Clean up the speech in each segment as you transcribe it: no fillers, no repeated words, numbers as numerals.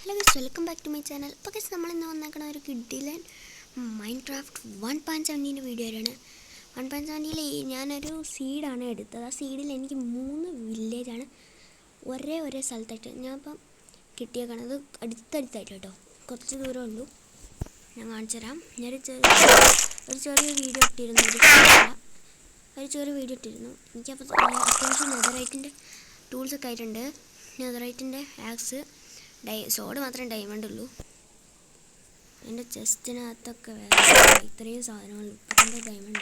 Hello guys, welcome back to my channel. അപ്പോൾ guys നമ്മൾ ഇന്ന് വന്നേക്കണ ഒരു കിഡിലൻ മൈൻക്രാഫ്റ്റ് 1.7ന്റെ വീഡിയോ ആണ്. 1.7ൽ ഞാനൊരു സീഡാണ് എടുത്തത്. ആ സീഡിൽ എനിക്ക് 3 വില്ലേജാണ് ഒരേ സ്ഥലത്തായിട്ട് ഞാൻ ഇപ്പം കിട്ടിയേക്കണത്. അടുത്തടുത്തായിട്ട് കേട്ടോ, കുറച്ച് ദൂരമേ ഉള്ളൂ. ഞാൻ കാണിച്ചു തരാം. ഞാനൊരു ചെറിയ വീഡിയോ ഇട്ടിരുന്നു. എനിക്കപ്പോൾ അത്യാവശ്യം നെതറൈറ്റിൻ്റെ ടൂൾസൊക്കെ ആയിട്ടുണ്ട്. നെതറൈറ്റിൻ്റെ ആക്സ്, സോഡ് മാത്രമേ ഡയമണ്ട് ഉള്ളൂ. എൻ്റെ ചെസ്റ്റിനകത്തൊക്കെ ഇത്രയും സാധനങ്ങൾ 32 ഡയമണ്ട്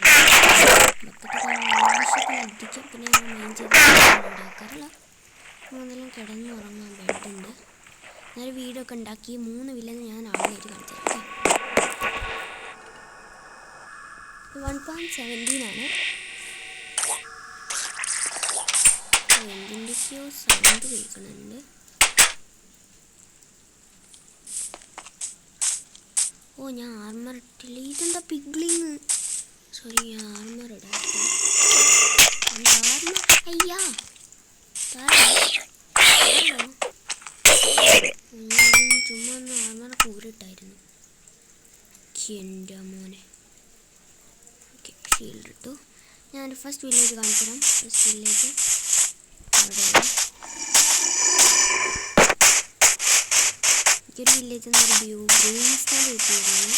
ബക്കറ്റൊക്കെ ആവശ്യത്തിനധികം. പിന്നെ ഞാൻ മെയിൻ ചെയ്ത് ഉണ്ടാക്കാറില്ല. എന്തെങ്കിലും കിടന്നുറങ്ങാൻ ബെഡുണ്ട്. ഞാനൊരു വീടൊക്കെ ഉണ്ടാക്കി 3 വില്ലെന്ന് ഞാൻ ആദ്യമായിട്ട് കാണിച്ചു തരാം. 1.17 എന്തിൻ്റെയൊക്കെയോ സൗണ്ട് കേൾക്കുന്നുണ്ട്. ഓ, ഞാൻ ആർമർ ഇട്ടില്ല. ഇതെന്താ പിഗ്ലിങ്? സോറി, ഞാൻ ആർമർ ഇടാത്ത. അയ്യാ, ചുമ്മാ ഒന്ന് ആർമറൊക്കെ ഊരിട്ടായിരുന്നു. എൻ്റെ മോനെ. ഓക്കെ, ഷീൽഡ് ഇട്ടു. ഞാൻ ഫസ്റ്റ് വില്ലേജ് കാണിച്ചു തരാം. ഫസ്റ്റ് വില്ലേജ് അവിടെയാണ്. എനിക്കൊരു വില്ലേജ് എന്നൊരു ഗ്രീൻ സ്റ്റാൻഡ് കിട്ടിയിരുന്നു.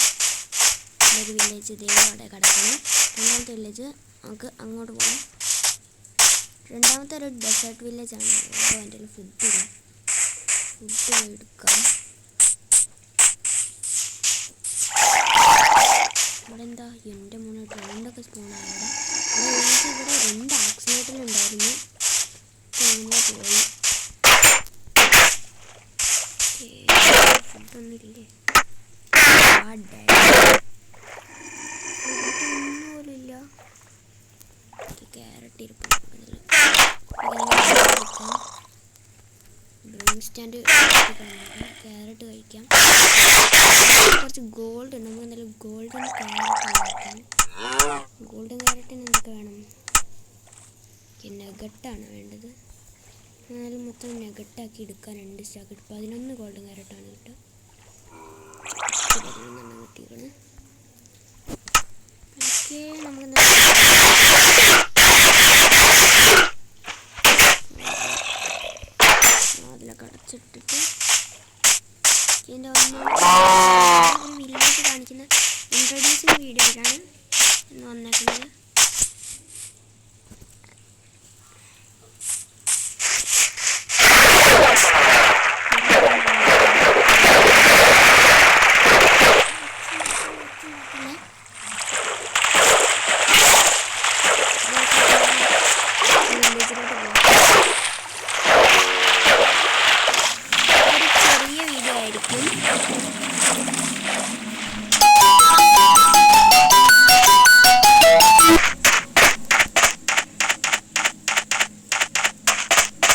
ഒരു വില്ലേജ് ഇതേ അവിടെ കിടക്കുന്നു. രണ്ടാമത്തെ വില്ലേജ് നമുക്ക് അങ്ങോട്ട് പോകാം. രണ്ടാമത്തെ ഒരു ഡെസേർട്ട് വില്ലേജാണ്. അപ്പോൾ എൻ്റെ ഫുഡ് എടുക്കാം. ഇവിടെ എന്താ എൻ്റെ മോനെ ട്രെൻഡൊക്കെ സ്പോണാണ്. ഇവിടെ 2 ആക്സിലേറ്ററുണ്ടായിരുന്നു. അങ്ങനെ പോയി. ഫുഡൊന്നുമില്ലേ? ഒന്നുമില്ല. ക്യാരറ്റ് ഇരിപ്പുണ്ട്. ഡ്രിങ്ക് സ്റ്റാൻഡ് ക്യാരറ്റ് കഴിക്കാം. കുറച്ച് ഗോൾഡ് ഉണ്ട്. നമുക്ക് എന്തായാലും ഗോൾഡൻ ക്യാരറ്റ് കഴിക്കാം. ഗോൾഡൻ ക്യാരറ്റിന് എന്തൊക്കെ വേണം? നെഗട്ടാണ് വേണ്ടത്. എന്നാലും മൊത്തം നെഗട്ടാക്കി എടുക്കാനുണ്ട്. സ്റ്റാക്ക് 11 ഗോൾഡൻ ക്യാരറ്റാണ് കിട്ടുക. 11 കിട്ടിയിരിക്കുന്നത്. ഓക്കെ, നമുക്ക് അതിലൊക്കെ അടച്ചിട്ടിട്ട് എൻ്റെ വില്ലേജ് കാണിക്കുന്ന ഇൻട്രൊഡ്യൂസിങ് വീഡിയോ ആയിട്ടാണ് ഇന്ന് വന്നേക്കുന്നത്.